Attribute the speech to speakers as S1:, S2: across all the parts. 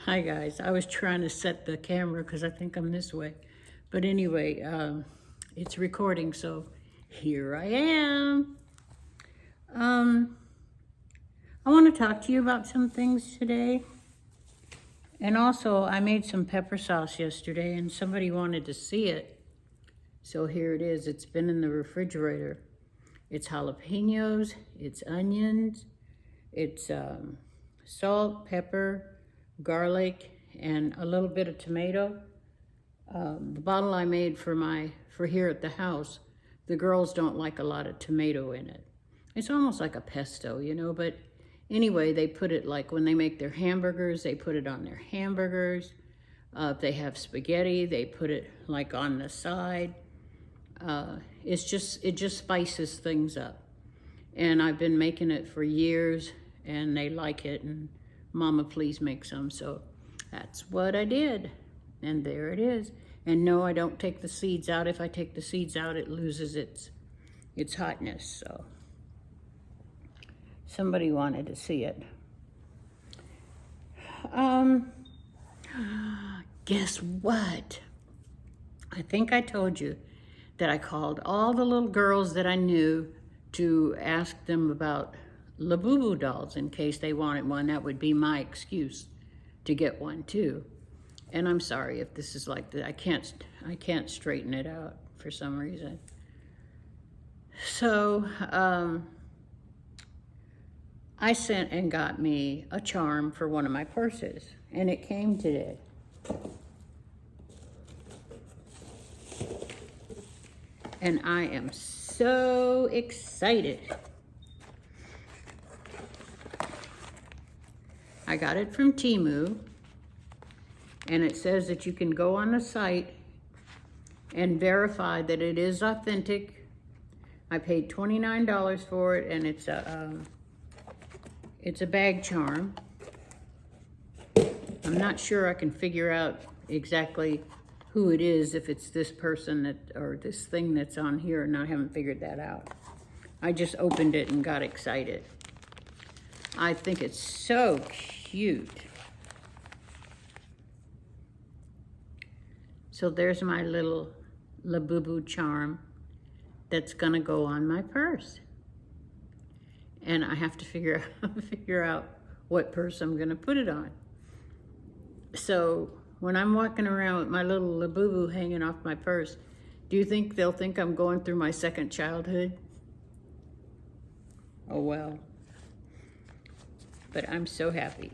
S1: Hi guys, I was trying to set the camera because I think I'm this way. But anyway, it's recording, so here I am. I want to talk to you about some things today. And also, I made some pepper sauce yesterday and somebody wanted to see it. So here it is. It's been in the refrigerator. It's jalapenos, it's onions, it's salt, pepper, garlic, and a little bit of tomato. The bottle I made for here at the house, the girls don't like a lot of tomato in it. It's almost like a pesto, you know, but anyway, they put it like when they make their hamburgers, they put it on their hamburgers. If they have spaghetti, they put it like on the side. It just spices things up. And I've been making it for years and they like it, and Mama, please make some. So that's what I did. And there it is. And no, I don't take the seeds out. If I take the seeds out, it loses its hotness. So somebody wanted to see it. Guess what? I think I told you that I called all the little girls that I knew to ask them about Labubu dolls in case they wanted one. That would be my excuse to get one too. And I'm sorry if this is like that. I can't straighten it out for some reason. So I sent and got me a charm for one of my purses, and it came today. And I am so excited. I got it from Temu, and it says that you can go on the site and verify that it is authentic. I paid $29 for it, and it's a bag charm. I'm not sure I can figure out exactly who it is, if it's this person or this thing that's on here, and I haven't figured that out. I just opened it and got excited. I think it's so cute. So there's my little Labubu charm that's gonna go on my purse. And I have to figure out what purse I'm gonna put it on. So when I'm walking around with my little Labubu hanging off my purse, do you think they'll think I'm going through my second childhood? Oh well. But I'm so happy.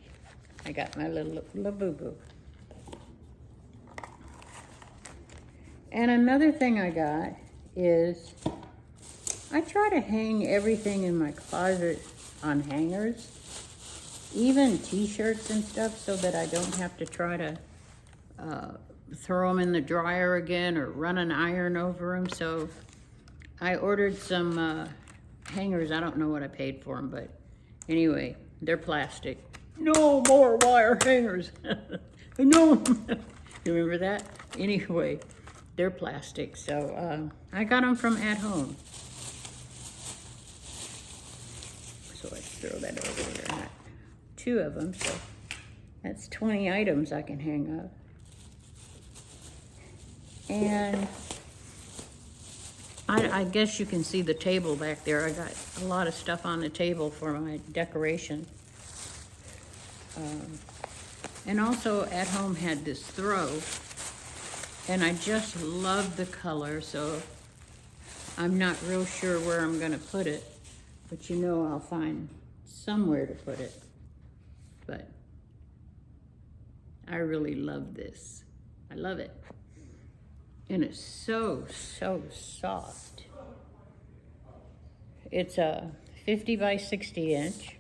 S1: I got my little Labubu. And another thing I got is I try to hang everything in my closet on hangers, even t-shirts and stuff, so that I don't have to try to throw them in the dryer again or run an iron over them. So I ordered some hangers. I don't know what I paid for them, but anyway, they're plastic. No more wire hangers. No. You remember that? Anyway, they're plastic. So I got them from At Home. So let's throw that over there. I got 2 of them, so that's 20 items I can hang up. And I guess you can see the table back there. I got a lot of stuff on the table for my decoration. And also At Home had this throw, and I just love the color, so I'm not real sure where I'm gonna put it, but you know I'll find somewhere to put it. But I really love this. I love it. And it's so, so soft. It's a 50 by 60 inch.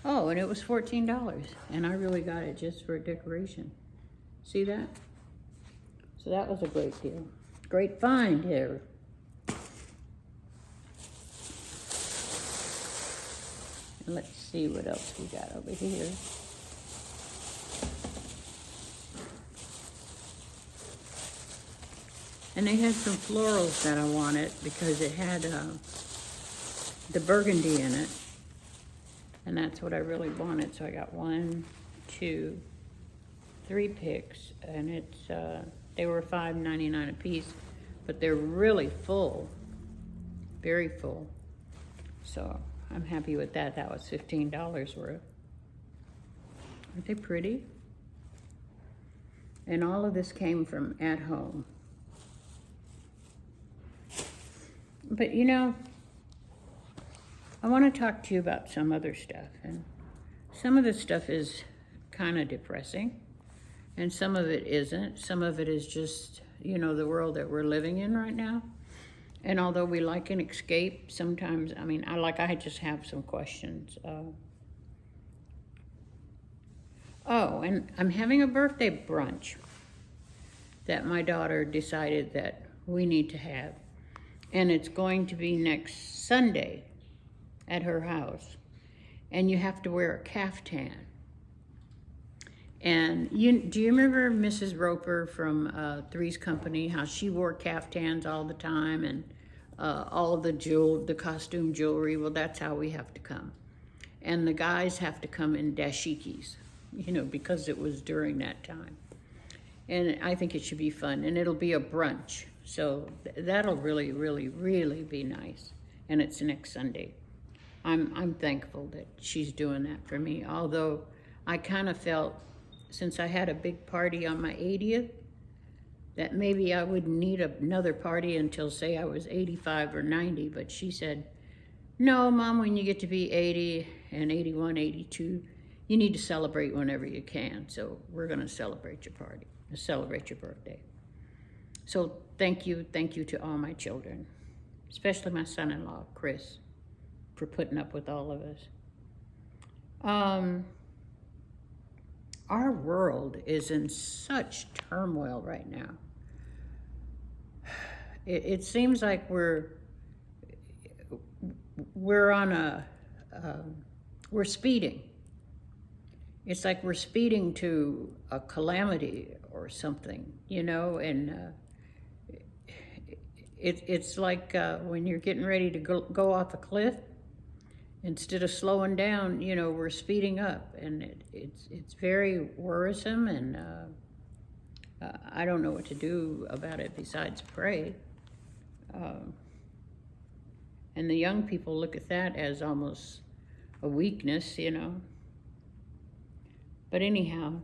S1: Oh, and it was $14. And I really got it just for decoration. See that? So that was a great deal. Great find here. And let's see what else we got over here. And they had some florals that I wanted because it had the burgundy in it. And that's what I really wanted. So I got 1, 2, 3 picks, and it's they were $5.99 a piece, but they're really full, very full. So I'm happy with that. That was $15 worth. Aren't they pretty? And all of this came from At Home. But you know, I want to talk to you about some other stuff. And some of the stuff is kind of depressing, and some of it isn't. Some of it is just, you know, the world that we're living in right now. And although we like an escape, sometimes, I mean, I just have some questions. Oh, and I'm having a birthday brunch that my daughter decided that we need to have. And it's going to be next Sunday at her house. And you have to wear a caftan. And do you remember Mrs. Roper from Three's Company, how she wore caftans all the time and all the costume jewelry? Well, that's how we have to come. And the guys have to come in dashikis, you know, because it was during that time. And I think it should be fun, and it'll be a brunch. So that'll really, really, really be nice. And it's next Sunday. I'm thankful that she's doing that for me. Although I kind of felt, since I had a big party on my 80th, that maybe I wouldn't need another party until, say, I was 85 or 90. But she said, no, Mom, when you get to be 80 and 81, 82, you need to celebrate whenever you can. So we're going to celebrate your party, celebrate your birthday. So thank you to all my children, especially my son-in-law, Chris, for putting up with all of us. Our world is in such turmoil right now. It seems like we're speeding. It's like we're speeding to a calamity or something, you know, and it's like when you're getting ready to go off a cliff. Instead of slowing down, you know, we're speeding up, and it's very worrisome, and I don't know what to do about it besides pray. And the young people look at that as almost a weakness, you know. But anyhow,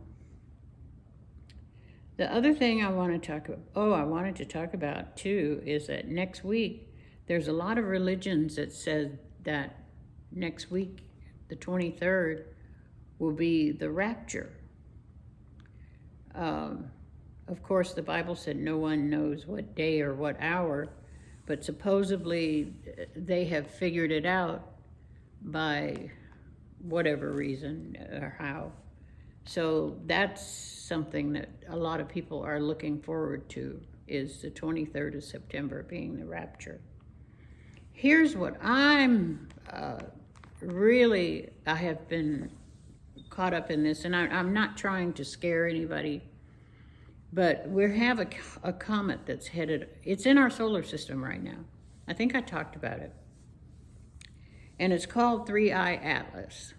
S1: the other thing I wanted to talk about too is that next week there's a lot of religions that says that next week, the 23rd, will be the rapture. Of course, the Bible said no one knows what day or what hour, but supposedly they have figured it out by whatever reason or how. So that's something that a lot of people are looking forward to, is the 23rd of September being the rapture. Here's what I'm I have been caught up in this, and I'm not trying to scare anybody, but we have a comet that's headed, it's in our solar system right now. I think I talked about it. And it's called 3I Atlas.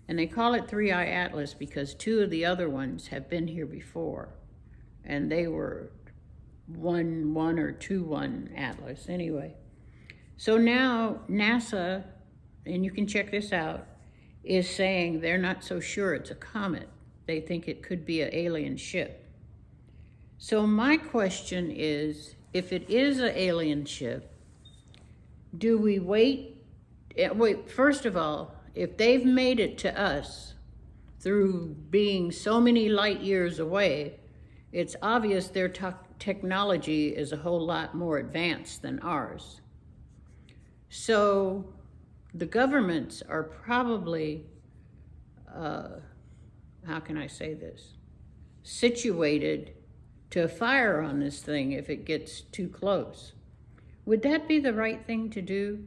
S1: And they call it 3I Atlas because 2 of the other ones have been here before. And they were 1 or 2-1 Atlas anyway. So now NASA, and you can check this out, is saying they're not so sure it's a comet. They think it could be an alien ship. So my question is, if it is an alien ship, do we wait? First of all, if they've made it to us through being so many light years away, it's obvious their technology is a whole lot more advanced than ours. So the governments are probably, how can I say this, situated to fire on this thing if it gets too close. Would that be the right thing to do?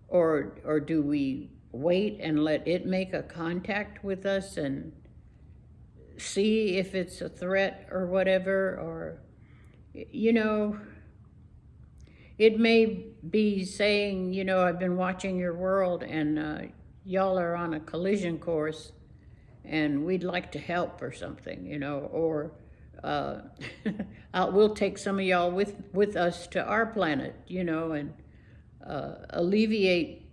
S1: Or do we wait and let it make a contact with us and see if it's a threat or whatever? Or, you know, it may be saying, you know, I've been watching your world, and y'all are on a collision course and we'd like to help or something, you know, or we'll take some of y'all with us to our planet, you know, and alleviate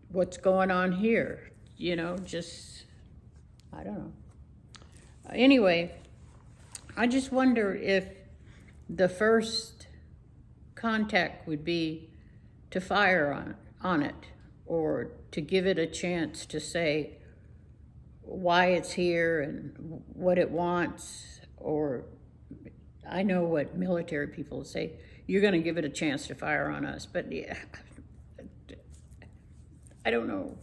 S1: what's going on here, you know, just, I don't know. Anyway, I just wonder if the first contact would be to fire on it, or to give it a chance to say why it's here and what it wants. Or I know what military people say, you're going to give it a chance to fire on us, but yeah, I don't know.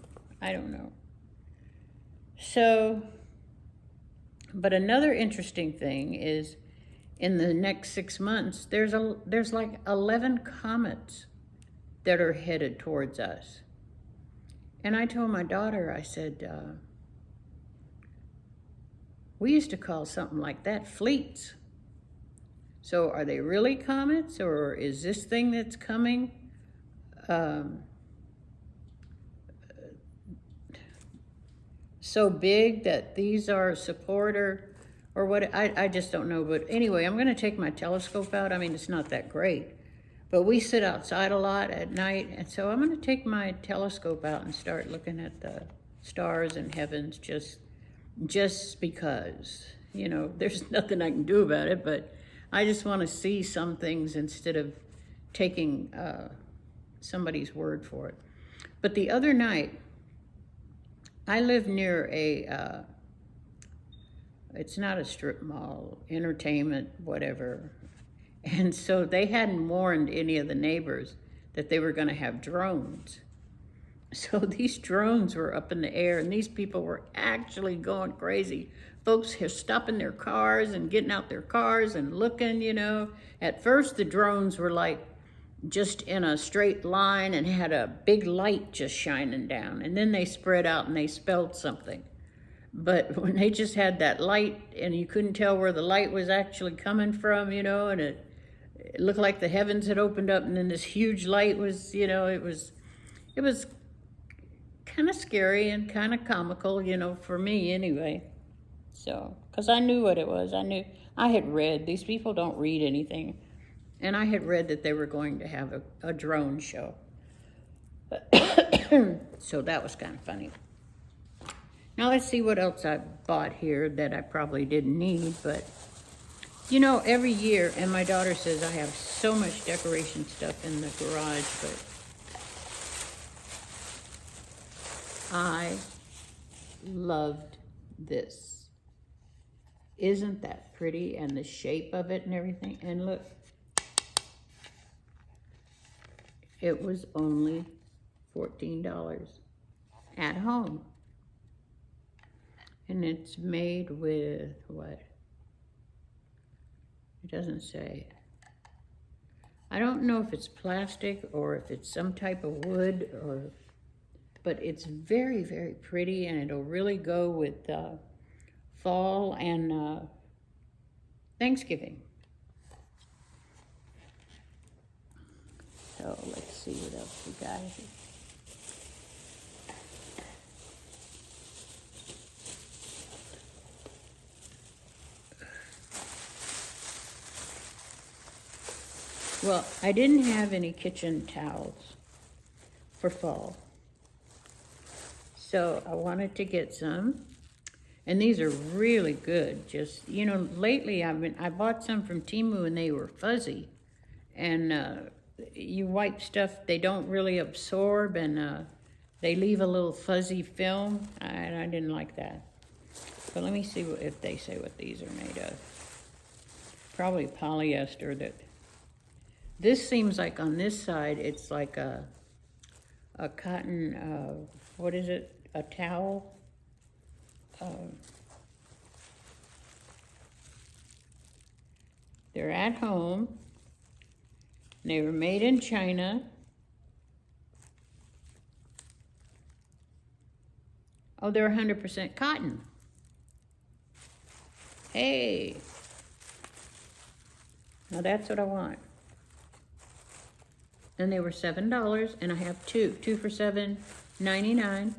S1: So, but another interesting thing is, in the next 6 months, there's like 11 comets that are headed towards us. And I told my daughter, I said, we used to call something like that fleets. So are they really comets, or is this thing that's coming so big that these are support, or what? I just don't know. But anyway, I'm going to take my telescope out. I mean, it's not that great, but we sit outside a lot at night, and so I'm going to take my telescope out and start looking at the stars and heavens, just because, you know, there's nothing I can do about it, but I just want to see some things instead of taking somebody's word for it. But the other night, I live near it's not a strip mall, entertainment, whatever. And so they hadn't warned any of the neighbors that they were going to have drones. So these drones were up in the air, and these people were actually going crazy. Folks are stopping their cars and getting out their cars and looking, you know. At first, the drones were like just in a straight line and had a big light just shining down. And then they spread out and they spelled something. But when they just had that light and you couldn't tell where the light was actually coming from, you know, and it looked like the heavens had opened up, and then this huge light was, you know, it was kind of scary and kind of comical, you know, for me anyway. So, because I knew what it was. I had read, these people don't read anything, and I had read that they were going to have a drone show. So that was kind of funny. Now let's see what else I bought here that I probably didn't need, but you know, every year, and my daughter says I have so much decoration stuff in the garage, but I loved this. Isn't that pretty? And the shape of it and everything. And look, it was only $14 at home. And it's made with what? It doesn't say. I don't know if it's plastic or if it's some type of wood, but it's very, very pretty, and it'll really go with fall and Thanksgiving. So let's see what else we got here. Well, I didn't have any kitchen towels for fall, so I wanted to get some, and these are really good. Just, you know, lately I bought some from Temu, and they were fuzzy, and you wipe stuff, they don't really absorb, and they leave a little fuzzy film, and I didn't like that. But let me see if they say what these are made of. Probably polyester. This seems like on this side, it's like a cotton, what is it? A towel? They're at home. They were made in China. Oh, they're 100% cotton. Hey. Now that's what I want. And they were $7, and I have two for $7.99.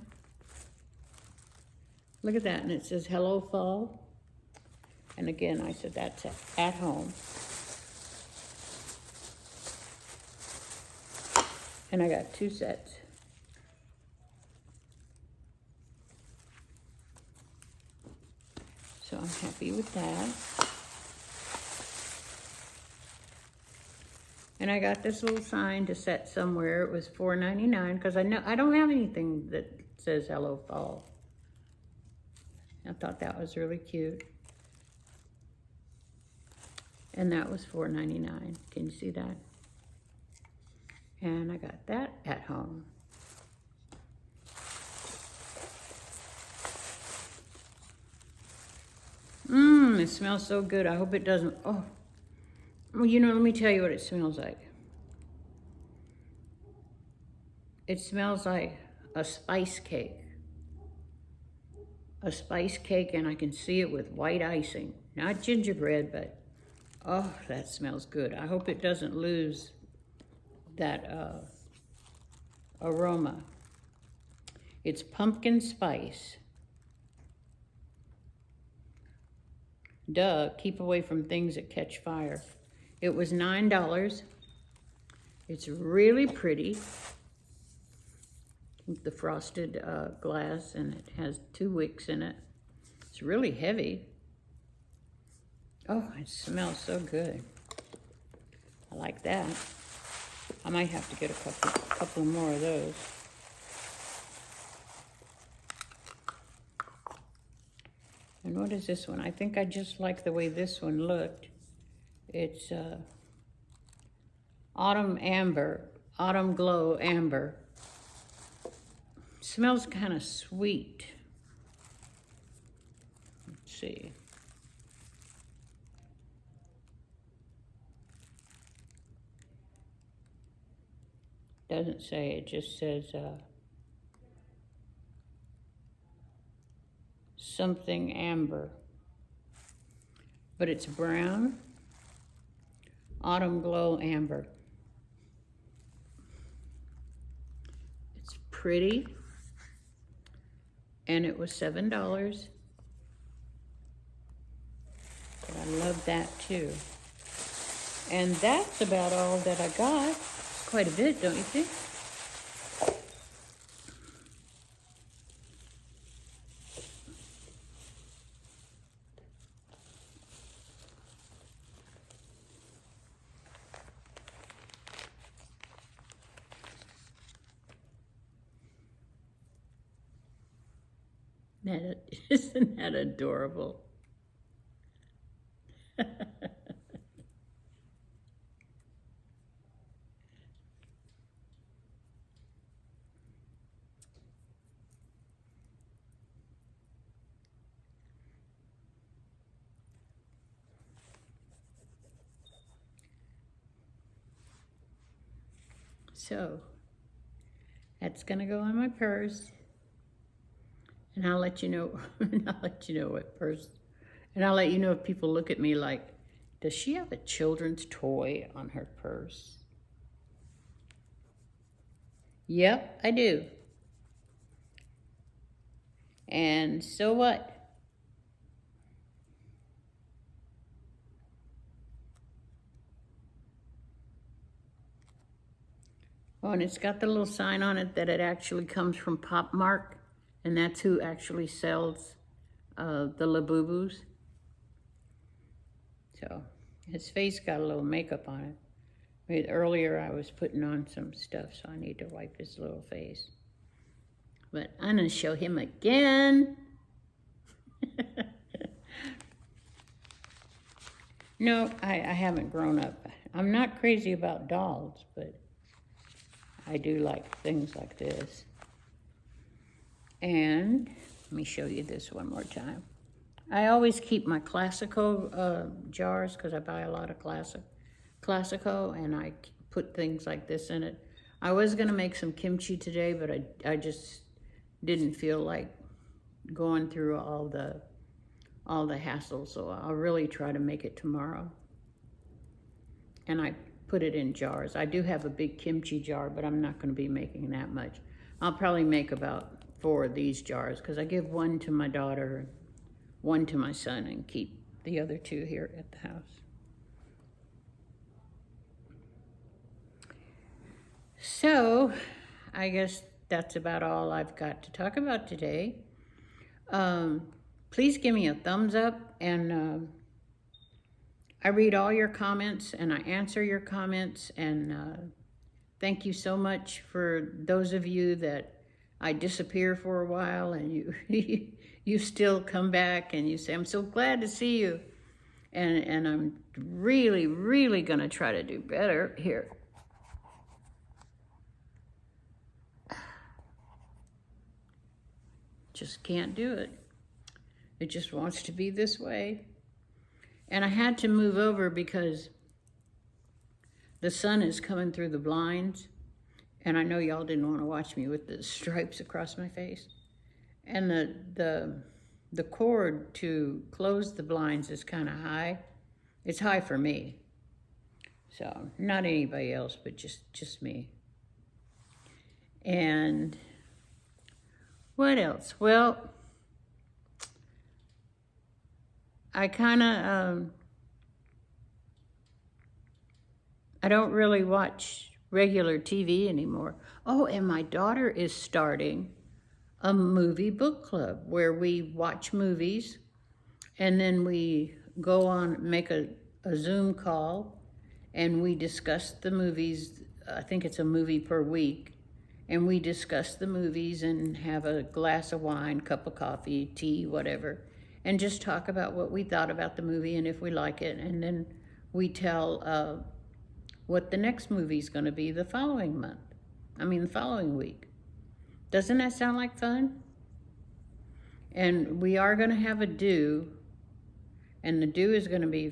S1: Look at that, and it says Hello Fall. And again, I said that's at home. And I got 2 sets. So I'm happy with that. And I got this little sign to set somewhere. It was $4.99 because I don't have anything that says Hello Fall. I thought that was really cute. And that was $4.99. Can you see that? And I got that at home. It smells so good. I hope it doesn't. Oh, well, you know, let me tell you what it smells like. It smells like a spice cake. A spice cake, and I can see it with white icing. Not gingerbread, but oh, that smells good. I hope it doesn't lose that aroma. It's pumpkin spice. Duh, keep away from things that catch fire. It was $9. It's really pretty. The frosted glass, and it has 2 wicks in it. It's really heavy. Oh, it smells so good. I like that. I might have to get a couple more of those. And what is this one? I think I just like the way this one looked. It's Autumn Amber, Autumn Glow Amber. Smells kind of sweet. Let's see. Doesn't say, it just says something amber. But it's brown, Autumn Glow Amber. It's pretty. And it was $7. But I love that too. And that's about all that I got. It's quite a bit, don't you think? Isn't that adorable? So that's gonna go in my purse. And I'll let you know, and I'll let you know what purse, and I'll let you know if people look at me like, does she have a children's toy on her purse? Yep, I do. And so what? Oh, and it's got the little sign on it that it actually comes from Pop Mart. And that's who actually sells the Labubus. So his face got a little makeup on it. Earlier I was putting on some stuff, so I need to wipe his little face. But I'm gonna show him again. No, I haven't grown up. I'm not crazy about dolls, but I do like things like this. And let me show you this one more time. I always keep my Classico jars because I buy a lot of Classico, and I put things like this in it. I was gonna make some kimchi today, but I just didn't feel like going through all the hassle, so I'll really try to make it tomorrow. And I put it in jars. I do have a big kimchi jar, but I'm not gonna be making that much. I'll probably make about for these jars, because I give one to my daughter, one to my son, and keep the other two here at the house. So I guess that's about all I've got to talk about today. Please give me a thumbs up, and I read all your comments and I answer your comments, and thank you so much for those of you that I disappear for a while and you you still come back and you say, I'm so glad to see you. And I'm really, really gonna try to do better here. Just can't do it. It just wants to be this way. And I had to move over because the sun is coming through the blinds. And I know y'all didn't want to watch me with the stripes across my face. And the cord to close the blinds is kind of high. It's high for me. So not anybody else, but just me. And what else? Well, I kind of, I don't really watch regular TV anymore. Oh, and my daughter is starting a movie book club where we watch movies and then we go on, make a Zoom call, and we discuss the movies. I think it's a movie per week. And we discuss the movies and have a glass of wine, cup of coffee, tea, whatever, and just talk about what we thought about the movie and if we like it. And then we tell what the next movie is going to be the following week. Doesn't that sound like fun? And we are going to have a due, and the due is going to be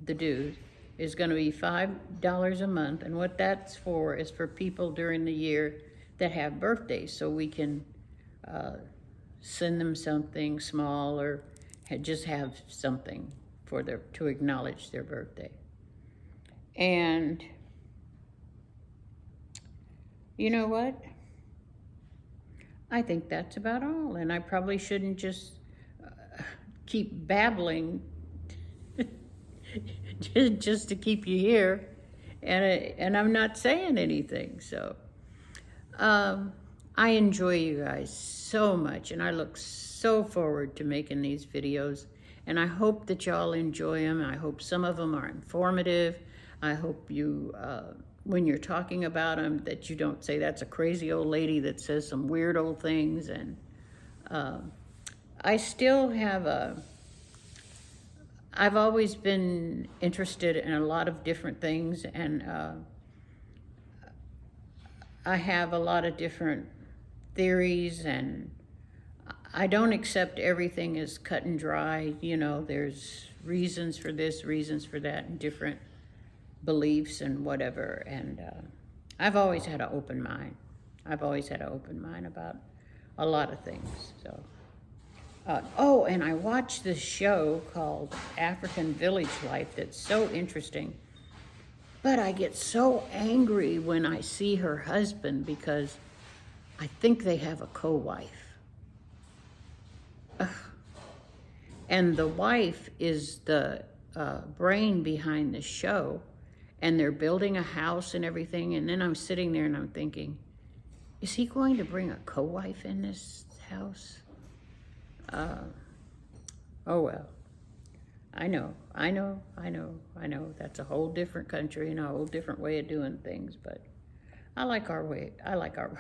S1: $5 a month. And what that's for is for people during the year that have birthdays, so we can send them something small or just have something for to acknowledge their birthday. And you know what? I think that's about all, and I probably shouldn't just keep babbling just to keep you here, and I'm not saying anything, so. I enjoy you guys so much, and I look so forward to making these videos, and I hope that y'all enjoy them. I hope some of them are informative. I hope you, when you're talking about them, that you don't say that's a crazy old lady that says some weird old things. And I still have I've always been interested in a lot of different things, and I have a lot of different theories, and I don't accept everything as cut and dry. You know, there's reasons for this, reasons for that, and different beliefs and whatever. And I've always had an open mind. I've always had an open mind about a lot of things. So, oh, and I watched this show called African Village Life that's so interesting. But I get so angry when I see her husband because I think they have a co-wife. And the wife is the brain behind the show, and they're building a house and everything. And then I'm sitting there and I'm thinking, is he going to bring a co-wife in this house? Oh well. I know. That's a whole different country and a whole different way of doing things, but I like our way. I like our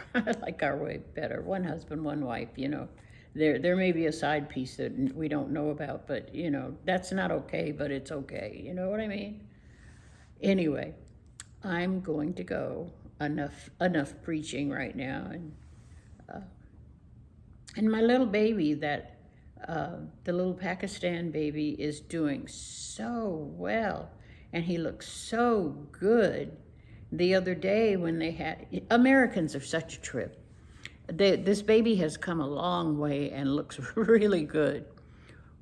S1: way better. One husband, one wife, you know. There may be a side piece that we don't know about, but you know, that's not okay, but it's okay. You know what I mean? Anyway, I'm going to go. Enough preaching right now, and my little baby the little Pakistan baby is doing so well, and he looks so good. The other day when Americans are such a trip. This baby has come a long way and looks really good.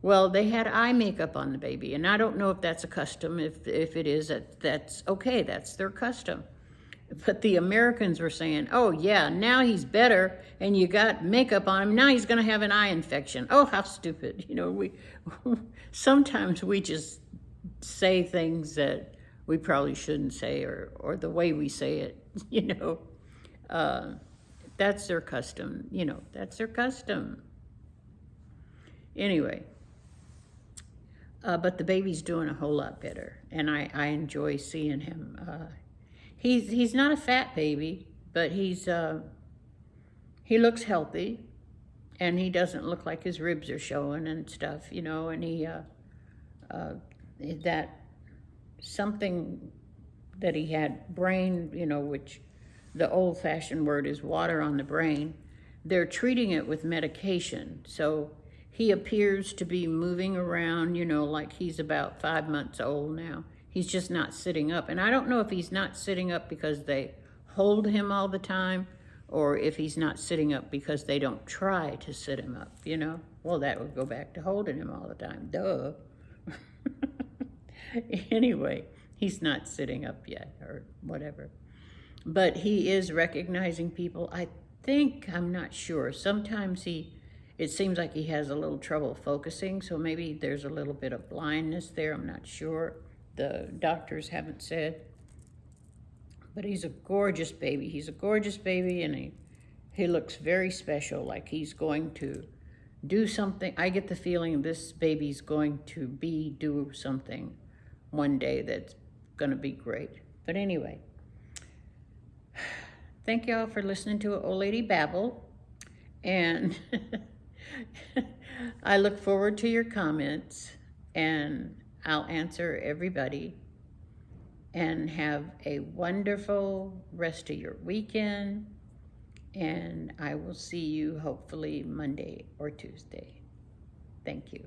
S1: Well, they had eye makeup on the baby, and I don't know if that's a custom. If it is, that's okay, that's their custom. But the Americans were saying, oh yeah, now he's better and you got makeup on him. Now he's going to have an eye infection. Oh, how stupid. You know, sometimes we just say things that we probably shouldn't say, or the way we say it, you know. That's their custom, you know, that's their custom. Anyway, but the baby's doing a whole lot better, and I enjoy seeing him. He's not a fat baby, but he looks healthy, and he doesn't look like his ribs are showing and stuff, you know, and that something that he had brain, you know, which the old-fashioned word is water on the brain. They're treating it with medication, so he appears to be moving around, you know, like he's about 5 months old now. He's just not sitting up. And I don't know if he's not sitting up because they hold him all the time, or if he's not sitting up because they don't try to sit him up, you know? Well, that would go back to holding him all the time. Duh. Anyway, he's not sitting up yet, or whatever. But he is recognizing people. I think, I'm not sure. Sometimes it seems like he has a little trouble focusing, so maybe there's a little bit of blindness there. I'm not sure. The doctors haven't said. But he's a gorgeous baby. He's a gorgeous baby, and he looks very special, like he's going to do something. I get the feeling this baby's going to do something one day that's going to be great. But anyway, thank you all for listening to Old Lady Babble, and I look forward to your comments, and I'll answer everybody. And have a wonderful rest of your weekend, and I will see you hopefully Monday or Tuesday. Thank you.